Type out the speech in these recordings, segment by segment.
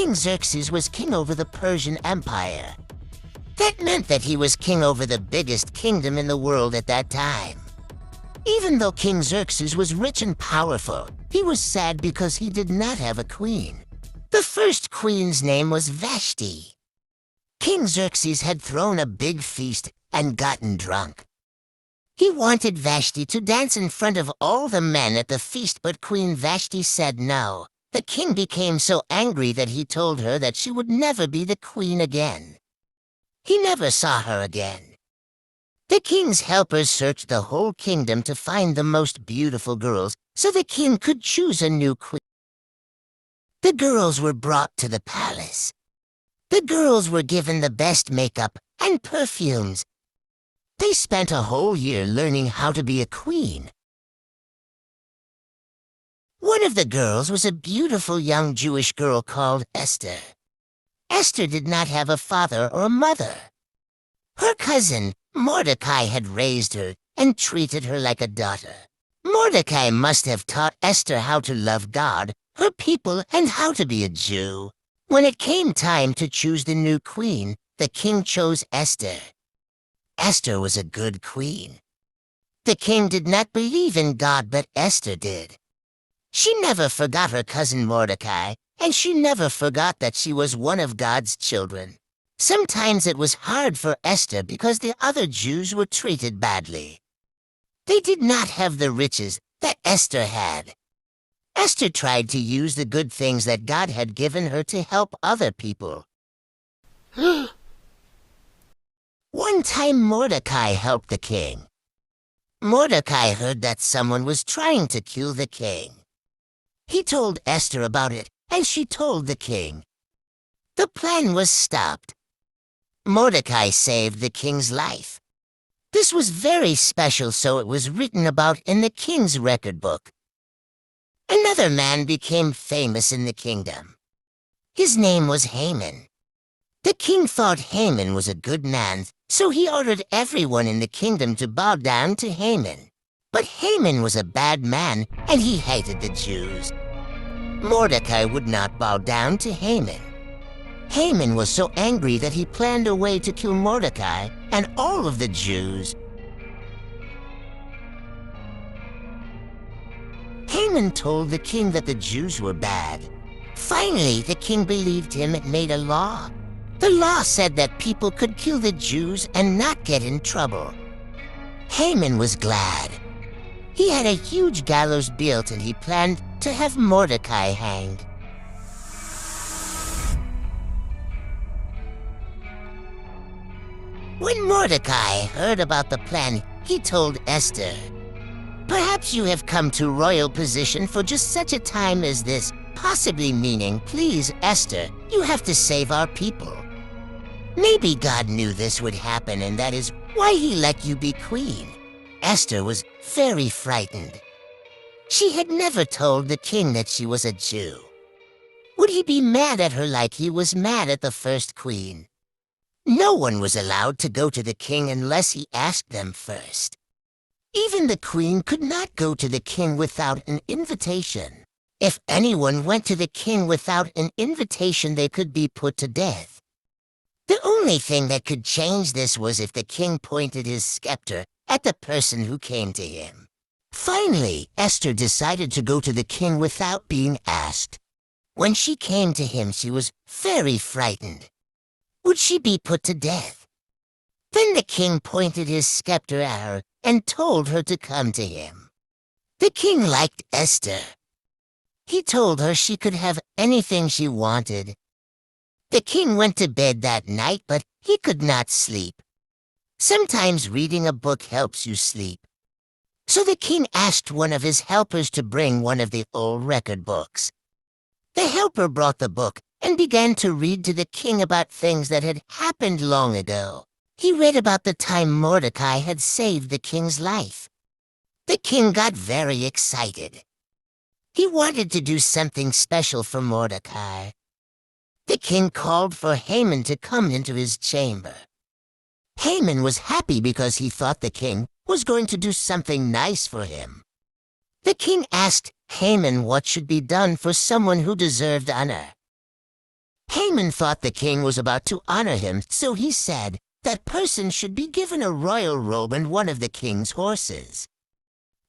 King Xerxes was king over the Persian Empire. That meant that he was king over the biggest kingdom in the world at that time. Even though King Xerxes was rich and powerful, he was sad because he did not have a queen. The first queen's name was Vashti. King Xerxes had thrown a big feast and gotten drunk. He wanted Vashti to dance in front of all the men at the feast, but Queen Vashti said no. The king became so angry that he told her that she would never be the queen again. He never saw her again. The king's helpers searched the whole kingdom to find the most beautiful girls so the king could choose a new queen. The girls were brought to the palace. The girls were given the best makeup and perfumes. They spent a whole year learning how to be a queen. One of the girls was a beautiful young Jewish girl called Esther. Esther did not have a father or a mother. Her cousin, Mordecai, had raised her and treated her like a daughter. Mordecai must have taught Esther how to love God, her people, and how to be a Jew. When it came time to choose the new queen, the king chose Esther. Esther was a good queen. The king did not believe in God, but Esther did. She never forgot her cousin Mordecai, and she never forgot that she was one of God's children. Sometimes it was hard for Esther because the other Jews were treated badly. They did not have the riches that Esther had. Esther tried to use the good things that God had given her to help other people. One time Mordecai helped the king. Mordecai heard that someone was trying to kill the king. He told Esther about it, and she told the king. The plan was stopped. Mordecai saved the king's life. This was very special, so it was written about in the king's record book. Another man became famous in the kingdom. His name was Haman. The king thought Haman was a good man, so he ordered everyone in the kingdom to bow down to Haman. But Haman was a bad man, and he hated the Jews. Mordecai would not bow down to Haman. Haman was so angry that he planned a way to kill Mordecai and all of the Jews. Haman told the king that the Jews were bad. Finally, the king believed him and made a law. The law said that people could kill the Jews and not get in trouble. Haman was glad. He had a huge gallows built, and he planned to have Mordecai hanged. When Mordecai heard about the plan, he told Esther, "Perhaps you have come to royal position for just such a time as this," possibly meaning, "Please, Esther, you have to save our people." Maybe God knew this would happen, and that is why he let you be queen. Esther was very frightened. She had never told the king that she was a Jew. Would he be mad at her like he was mad at the first queen? No one was allowed to go to the king unless he asked them first. Even the queen could not go to the king without an invitation. If anyone went to the king without an invitation, they could be put to death. The only thing that could change this was if the king pointed his scepter at the person who came to him. Finally, Esther decided to go to the king without being asked. When she came to him, she was very frightened. Would she be put to death? Then the king pointed his scepter at her and told her to come to him. The king liked Esther. He told her she could have anything she wanted. The king went to bed that night, but he could not sleep. Sometimes reading a book helps you sleep. So the king asked one of his helpers to bring one of the old record books. The helper brought the book and began to read to the king about things that had happened long ago. He read about the time Mordecai had saved the king's life. The king got very excited. He wanted to do something special for Mordecai. The king called for Haman to come into his chamber. Haman was happy because he thought the king was going to do something nice for him. The king asked Haman what should be done for someone who deserved honor. Haman thought the king was about to honor him, so he said that person should be given a royal robe and one of the king's horses.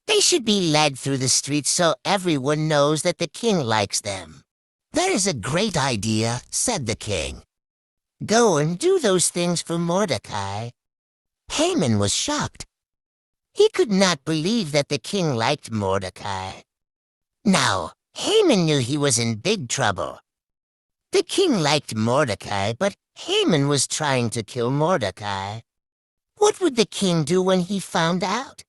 They should be led through the streets so everyone knows that the king likes them. "That is a great idea," said the king. "Go and do those things for Mordecai." Haman was shocked. He could not believe that the king liked Mordecai. Now, Haman knew he was in big trouble. The king liked Mordecai, but Haman was trying to kill Mordecai. What would the king do when he found out?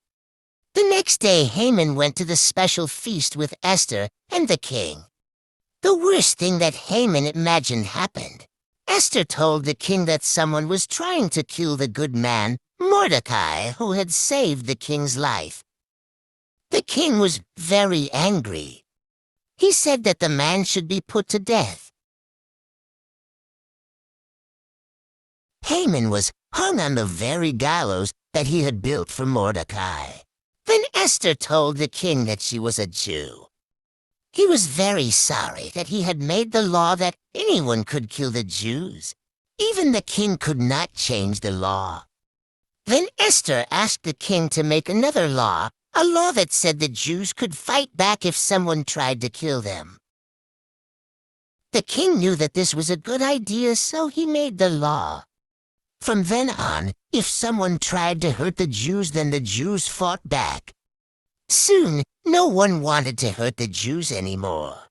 The next day, Haman went to the special feast with Esther and the king. The worst thing that Haman imagined happened. Esther told the king that someone was trying to kill the good man, Mordecai, who had saved the king's life. The king was very angry. He said that the man should be put to death. Haman was hung on the very gallows that he had built for Mordecai. Then Esther told the king that she was a Jew. He was very sorry that he had made the law that anyone could kill the Jews. Even the king could not change the law. Then Esther asked the king to make another law, a law that said the Jews could fight back if someone tried to kill them. The king knew that this was a good idea, so he made the law. From then on, if someone tried to hurt the Jews, then the Jews fought back. Soon, no one wanted to hurt the Jews anymore.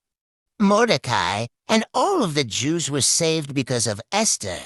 Mordecai and all of the Jews were saved because of Esther.